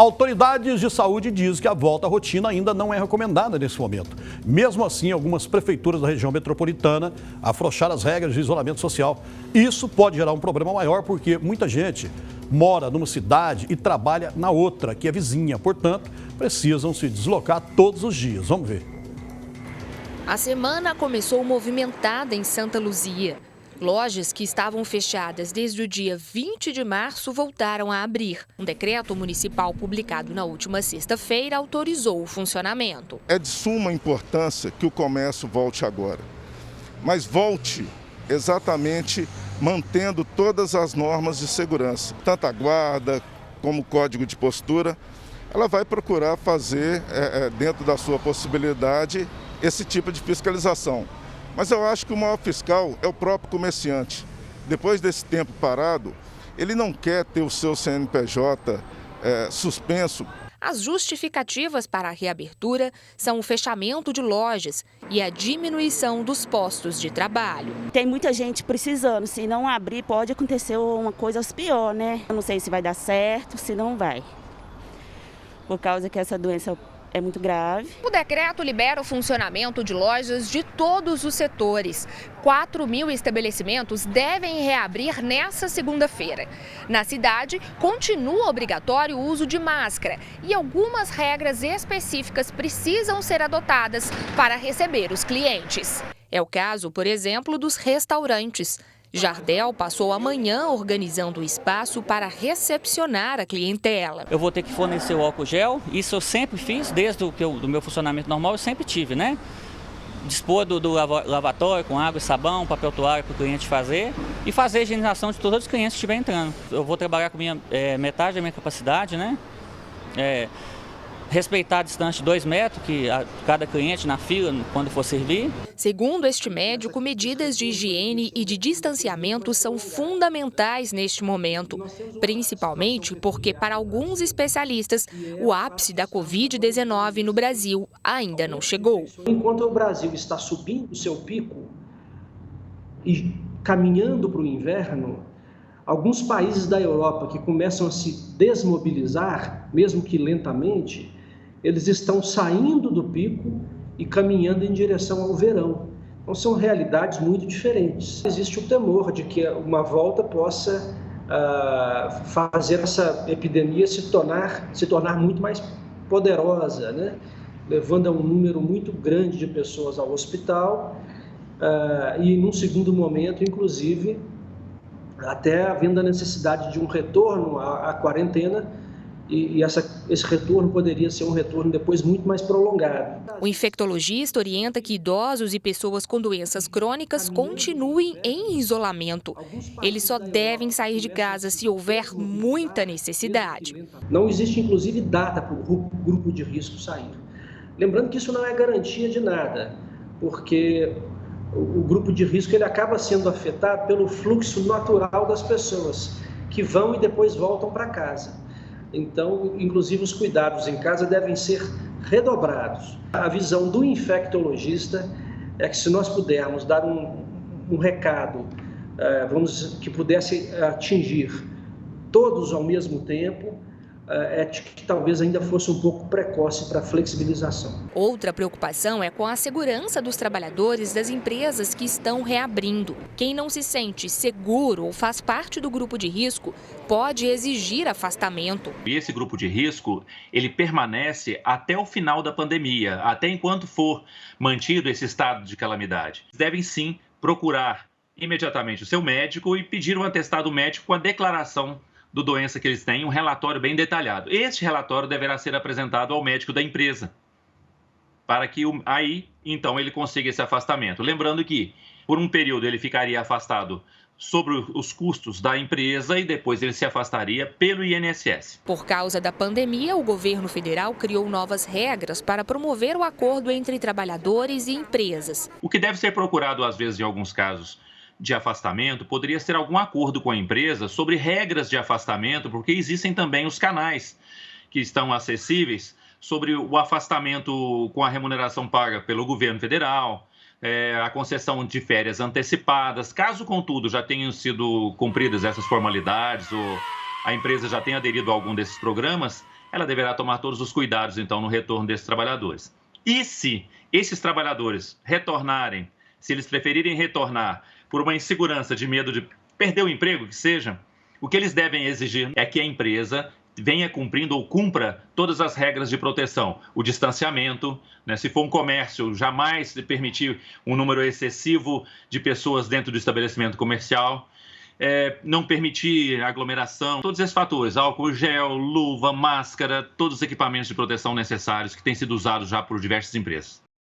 Autoridades de saúde dizem que a volta à rotina ainda não é recomendada nesse momento. Mesmo assim, algumas prefeituras da região metropolitana afrouxaram as regras de isolamento social. Isso pode gerar um problema maior porque muita gente mora numa cidade e trabalha na outra, que é vizinha. Portanto, precisam se deslocar todos os dias. Vamos ver. A semana começou movimentada em Santa Luzia. Lojas que estavam fechadas desde o dia 20 de março voltaram a abrir. Um decreto municipal publicado na última sexta-feira autorizou o funcionamento. É de suma importância que o comércio volte agora, mas volte exatamente mantendo todas as normas de segurança. Tanto a guarda como o código de postura, ela vai procurar fazer, dentro da sua possibilidade, esse tipo de fiscalização. Mas eu acho que o maior fiscal é o próprio comerciante. Depois desse tempo parado, ele não quer ter o seu CNPJ suspenso. As justificativas para a reabertura são o fechamento de lojas e a diminuição dos postos de trabalho. Tem muita gente precisando, se não abrir pode acontecer uma coisa pior, né? Eu não sei se vai dar certo, se não vai. Por causa que essa doença é muito grave. O decreto libera o funcionamento de lojas de todos os setores. 4.000 estabelecimentos devem reabrir nesta segunda-feira. Na cidade, continua obrigatório o uso de máscara e algumas regras específicas precisam ser adotadas para receber os clientes. É o caso, por exemplo, dos restaurantes. Jardel passou a manhã organizando o espaço para recepcionar a clientela. Eu vou ter que fornecer o álcool gel, isso eu sempre fiz, desde do meu funcionamento normal eu sempre tive, né? Dispor do lavatório com água e sabão, papel toalha para o cliente fazer e fazer a higienização de todos os clientes que estiverem entrando. Eu vou trabalhar com metade da minha capacidade, né? Respeitar a distância de 2 metros, que cada cliente na fila, quando for servir. Segundo este médico, medidas de higiene e de distanciamento são fundamentais neste momento, principalmente porque, para alguns especialistas, o ápice da Covid-19 no Brasil ainda não chegou. Enquanto o Brasil está subindo o seu pico e caminhando para o inverno, alguns países da Europa que começam a se desmobilizar, mesmo que lentamente, eles estão saindo do pico e caminhando em direção ao verão. Então são realidades muito diferentes. Existe o temor de que uma volta possa fazer essa epidemia se tornar muito mais poderosa, né? Levando a um número muito grande de pessoas ao hospital e, num segundo momento, inclusive, até havendo a necessidade de um retorno à quarentena, e esse retorno poderia ser um retorno depois muito mais prolongado. O infectologista orienta que idosos e pessoas com doenças crônicas continuem em isolamento. Eles só devem sair de casa se houver muita necessidade. Não existe, inclusive, data para o grupo de risco sair. Lembrando que isso não é garantia de nada, porque o grupo de risco ele acaba sendo afetado pelo fluxo natural das pessoas que vão e depois voltam para casa. Então, inclusive, os cuidados em casa devem ser redobrados. A visão do infectologista é que, se nós pudermos dar um recado que pudesse atingir todos ao mesmo tempo, que talvez ainda fosse um pouco precoce para a flexibilização. Outra preocupação é com a segurança dos trabalhadores das empresas que estão reabrindo. Quem não se sente seguro ou faz parte do grupo de risco pode exigir afastamento. E esse grupo de risco, ele permanece até o final da pandemia, até enquanto for mantido esse estado de calamidade. Devem sim procurar imediatamente o seu médico e pedir um atestado médico com a declaração do doença que eles têm, um relatório bem detalhado. Este relatório deverá ser apresentado ao médico da empresa, para que aí, então, ele consiga esse afastamento. Lembrando que, por um período, ele ficaria afastado sobre os custos da empresa e depois ele se afastaria pelo INSS. Por causa da pandemia, o governo federal criou novas regras para promover o acordo entre trabalhadores e empresas. O que deve ser procurado, às vezes, em alguns casos, de afastamento, poderia ser algum acordo com a empresa sobre regras de afastamento, porque existem também os canais que estão acessíveis sobre o afastamento com a remuneração paga pelo governo federal, a concessão de férias antecipadas. Caso, contudo, já tenham sido cumpridas essas formalidades ou a empresa já tenha aderido a algum desses programas, ela deverá tomar todos os cuidados, então, no retorno desses trabalhadores. E se esses trabalhadores retornarem, se eles preferirem retornar por uma insegurança de medo de perder o emprego, que seja, o que eles devem exigir é que a empresa venha cumprindo ou cumpra todas as regras de proteção. O distanciamento, né? Se for um comércio, jamais permitir um número excessivo de pessoas dentro do estabelecimento comercial, não permitir aglomeração, todos esses fatores, álcool gel, luva, máscara, todos os equipamentos de proteção necessários que têm sido usados já por diversas empresas.